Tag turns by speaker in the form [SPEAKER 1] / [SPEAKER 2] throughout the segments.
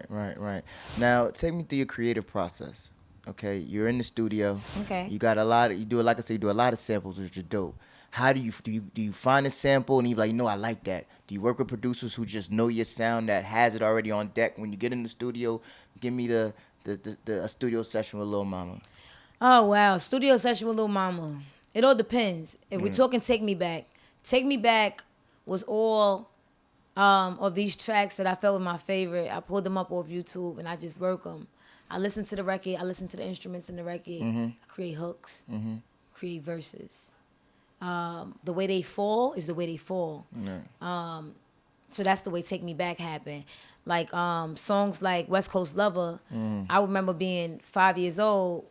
[SPEAKER 1] Right. Now, take me through your creative process. Okay, you're in the studio.
[SPEAKER 2] Okay.
[SPEAKER 1] You got a lot of, you do, like I said, you do a lot of samples, which are dope. How do you find a sample and you be like, no, I like that? Do you work with producers who just know your sound that has it already on deck? When you get in the studio, give me a studio session with Lil Mama.
[SPEAKER 2] Oh wow, studio session with Lil Mama. It all depends. If we're talking Take Me Back was all of these tracks that I felt were my favorite. I pulled them up off YouTube and I just work them. I listen to the record. I listen to the instruments in the record. I create hooks, create verses. The way they fall is the way they fall. So that's the way Take Me Back happened. Like songs like West Coast Lover. I remember being 5 years old,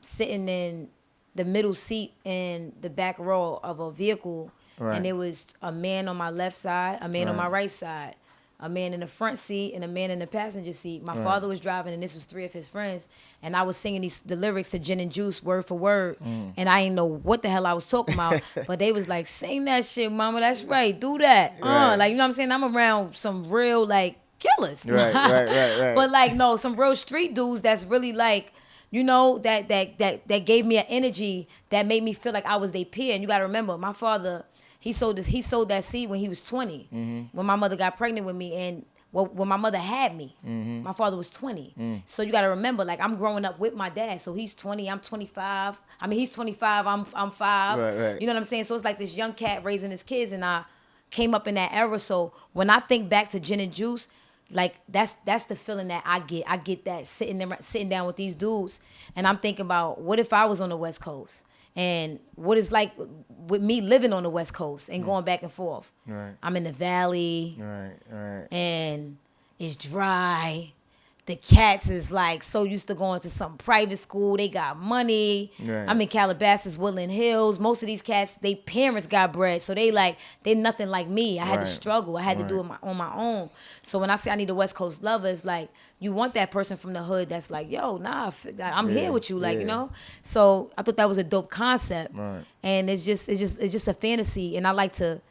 [SPEAKER 2] sitting in the middle seat in the back row of a vehicle, and there was a man on my left side, a man on my right side, a man in the front seat, and a man in the passenger seat. My father was driving, and this was 3 of his friends, and I was singing the lyrics to Gin and Juice word for word, and I didn't know what the hell I was talking about, but they was like, sing that shit, mama, that's right, do that. Like, you know what I'm saying? I'm around some real, like, killers.
[SPEAKER 1] Right.
[SPEAKER 2] But, like, no, some real street dudes that's really, like, you know, that gave me an energy that made me feel like I was their peer. And you got to remember, my father, he sowed that seed when he was 20, when my mother got pregnant with me, and when my mother had me, my father was 20. So you got to remember, like, I'm growing up with my dad. So he's 20, I'm 25. I mean, he's 25, I'm 5.
[SPEAKER 1] Right.
[SPEAKER 2] You know what I'm saying? So it's like this young cat raising his kids, and I came up in that era. So when I think back to Gin and Juice, like that's the feeling that I get. I get that sitting down with these dudes, and I'm thinking about what if I was on the West Coast, and what it's like with me living on the West Coast and going back and forth.
[SPEAKER 1] Right.
[SPEAKER 2] I'm in the valley.
[SPEAKER 1] Right.
[SPEAKER 2] And it's dry. The cats is like so used to going to some private school. They got money.
[SPEAKER 1] Right.
[SPEAKER 2] I'm in Calabasas, Woodland Hills. Most of these cats, they parents got bread. So they nothing like me. I had to struggle. I had to do it on my own. So when I say I need a West Coast lover, it's like you want that person from the hood that's like, yo, nah, I'm here with you. Like, you know? So I thought that was a dope concept.
[SPEAKER 1] Right.
[SPEAKER 2] And it's just a fantasy. And I like to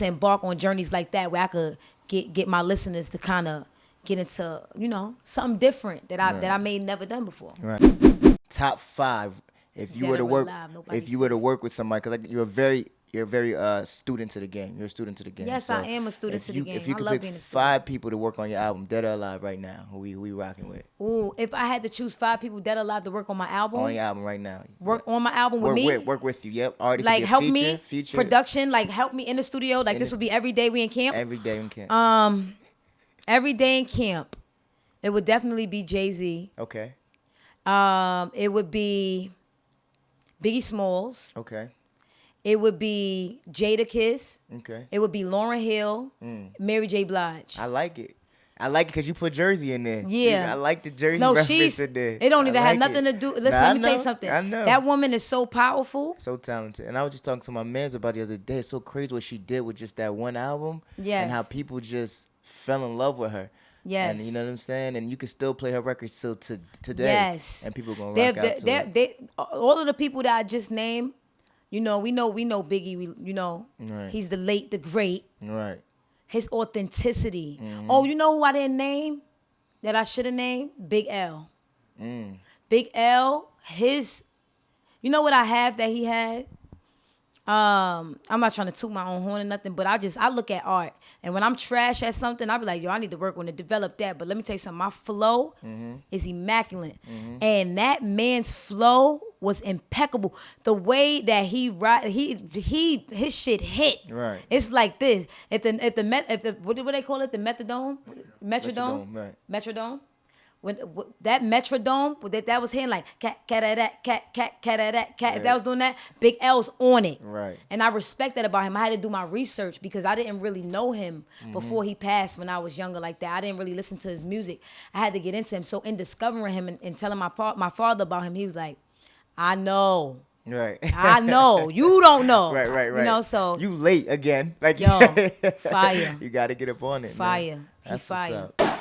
[SPEAKER 2] embark on journeys like that where I could get my listeners to kind of get into, you know, something different that I may never done before.
[SPEAKER 1] Right. Top 5. If you were to work with somebody, because like you're a very student to the game. You're a student to the game.
[SPEAKER 2] Yes,
[SPEAKER 1] so
[SPEAKER 2] I am a student to the game.
[SPEAKER 1] If you could pick 5 people to work on your album, dead or alive, right now, who we rocking with?
[SPEAKER 2] Ooh, if I had to choose 5 people dead or alive to work on my album,
[SPEAKER 1] on your album right now,
[SPEAKER 2] work on my album with me,
[SPEAKER 1] work with you. Yep, already
[SPEAKER 2] like
[SPEAKER 1] get
[SPEAKER 2] help
[SPEAKER 1] feature,
[SPEAKER 2] production, like help me in the studio. Like this would be every day we in camp.
[SPEAKER 1] Every day in camp.
[SPEAKER 2] Every day in camp. It would definitely be Jay-Z.
[SPEAKER 1] Okay.
[SPEAKER 2] It would be Biggie Smalls.
[SPEAKER 1] Okay.
[SPEAKER 2] It would be Jadakiss.
[SPEAKER 1] Okay.
[SPEAKER 2] It would be Lauryn Hill, Mary J. Blige.
[SPEAKER 1] I like it because you put Jersey in there.
[SPEAKER 2] Yeah.
[SPEAKER 1] I like the Jersey reference in there.
[SPEAKER 2] It don't even have nothing to do. Listen, let me tell you something.
[SPEAKER 1] I know.
[SPEAKER 2] That woman is so powerful.
[SPEAKER 1] So talented. And I was just talking to my mans about the other day. It's so crazy what she did with just that one album.
[SPEAKER 2] Yes.
[SPEAKER 1] And how people just fell in love with her.
[SPEAKER 2] Yes.
[SPEAKER 1] And you know what I'm saying? And you can still play her records still today.
[SPEAKER 2] Yes.
[SPEAKER 1] And people are going to rock out to it.
[SPEAKER 2] All of the people that I just named, you know, we know Biggie,
[SPEAKER 1] right.
[SPEAKER 2] He's the late, the great.
[SPEAKER 1] Right.
[SPEAKER 2] His authenticity. Oh, you know who I didn't name that I should have named? Big L. Big L, you know what I have that he had? I'm not trying to toot my own horn or nothing, but I look at art, and when I'm trash at something, I be like, yo, I need to work on it, develop that. But let me tell you something, my flow is immaculate, and that man's flow was impeccable. The way that his shit hit.
[SPEAKER 1] Right.
[SPEAKER 2] It's like this. If the what do they call it? The Metrodome?
[SPEAKER 1] Right.
[SPEAKER 2] Metrodome. When that Metrodome that was hitting like cat that was doing that, Big L's on it.
[SPEAKER 1] Right.
[SPEAKER 2] And I respect that about him. I had to do my research because I didn't really know him before he passed when I was younger like that. I didn't really listen to his music. I had to get into him. So in discovering him and telling my father about him, he was like, I know.
[SPEAKER 1] Right.
[SPEAKER 2] I know. You don't know.
[SPEAKER 1] Right.
[SPEAKER 2] You know, so
[SPEAKER 1] you late again. Like
[SPEAKER 2] yo, fire.
[SPEAKER 1] You got to get up on it.
[SPEAKER 2] Fire.
[SPEAKER 1] Man. That's
[SPEAKER 2] He's fire.
[SPEAKER 1] What's up.